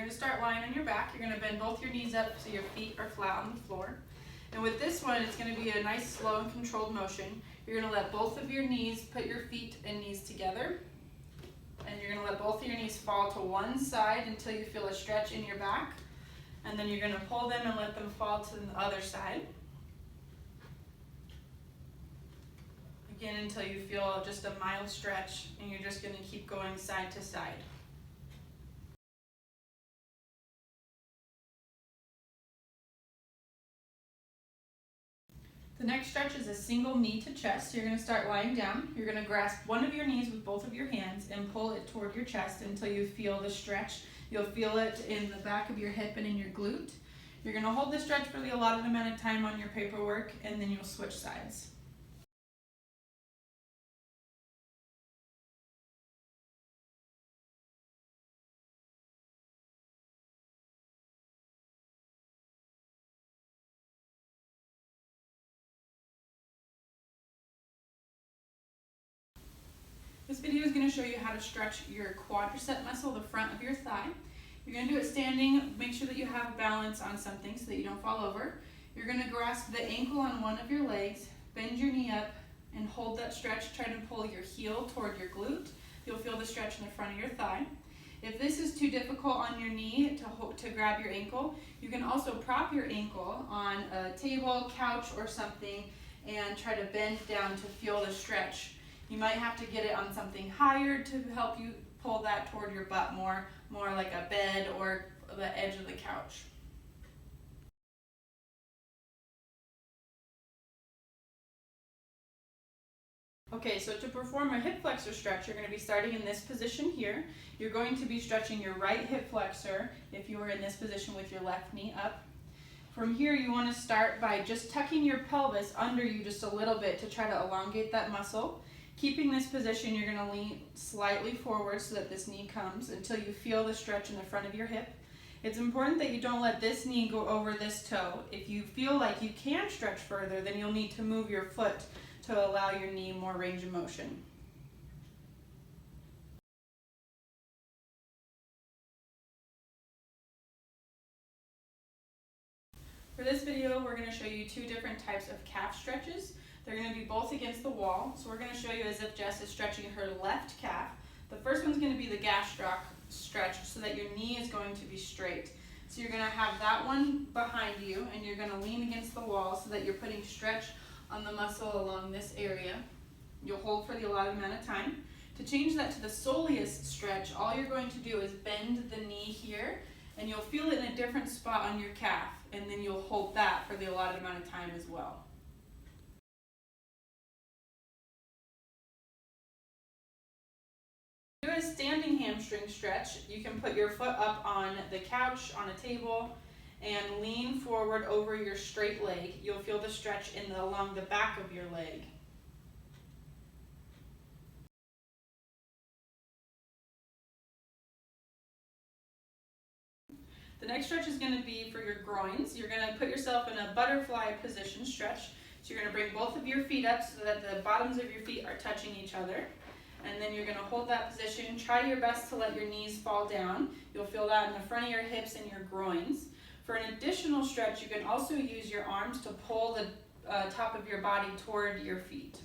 You're going to start lying on your back. You're going to bend both your knees up so your feet are flat on the floor. And with this one, it's going to be a nice, slow, and controlled motion. You're going to let both of your knees, put your feet and knees together. And you're going to let both of your knees fall to one side until you feel a stretch in your back. And then you're going to pull them and let them fall to the other side. Again, until you feel just a mild stretch, and you're just going to keep going side to side. The next stretch is a single knee to chest. You're going to start lying down. You're going to grasp one of your knees with both of your hands and pull it toward your chest until you feel the stretch. You'll feel it in the back of your hip and in your glute. You're going to hold the stretch for the allotted amount of time on your paperwork, and then you'll switch sides. This video is going to show you how to stretch your quadricep muscle, the front of your thigh. You're going to do it standing. Make sure that you have balance on something so that you don't fall over. You're going to grasp the ankle on one of your legs, bend your knee up, and hold that stretch. Try to pull your heel toward your glute. You'll feel the stretch in the front of your thigh. If this is too difficult on your knee to grab your ankle, you can also prop your ankle on a table, couch, or something and try to bend down to feel the stretch. You might have to get it on something higher to help you pull that toward your butt more like a bed or the edge of the couch. Okay, so to perform a hip flexor stretch, you're going to be starting in this position here. You're going to be stretching your right hip flexor if you were in this position with your left knee up. From here, you want to start by just tucking your pelvis under you just a little bit to try to elongate that muscle. Keeping this position, you're going to lean slightly forward so that this knee comes until you feel the stretch in the front of your hip. It's important that you don't let this knee go over this toe. If you feel like you can stretch further, then you'll need to move your foot to allow your knee more range of motion. For this video, we're going to show you two different types of calf stretches. They're going to be both against the wall. So we're going to show you as if Jess is stretching her left calf. The first one's going to be the gastroc stretch so that your knee is going to be straight. So you're going to have that one behind you and you're going to lean against the wall so that you're putting stretch on the muscle along this area. You'll hold for the allotted amount of time. To change that to the soleus stretch, all you're going to do is bend the knee here and you'll feel it in a different spot on your calf, and then you'll hold that for the allotted amount of time as well. Do a standing hamstring stretch. You can put your foot up on the couch, on a table, and lean forward over your straight leg. You'll feel the stretch along the back of your leg. The next stretch is going to be for your groins. You're going to put yourself in a butterfly position stretch. So you're going to bring both of your feet up so that the bottoms of your feet are touching each other. And then you're going to hold that position. Try your best to let your knees fall down. You'll feel that in the front of your hips and your groins. For an additional stretch, you can also use your arms to pull the top of your body toward your feet.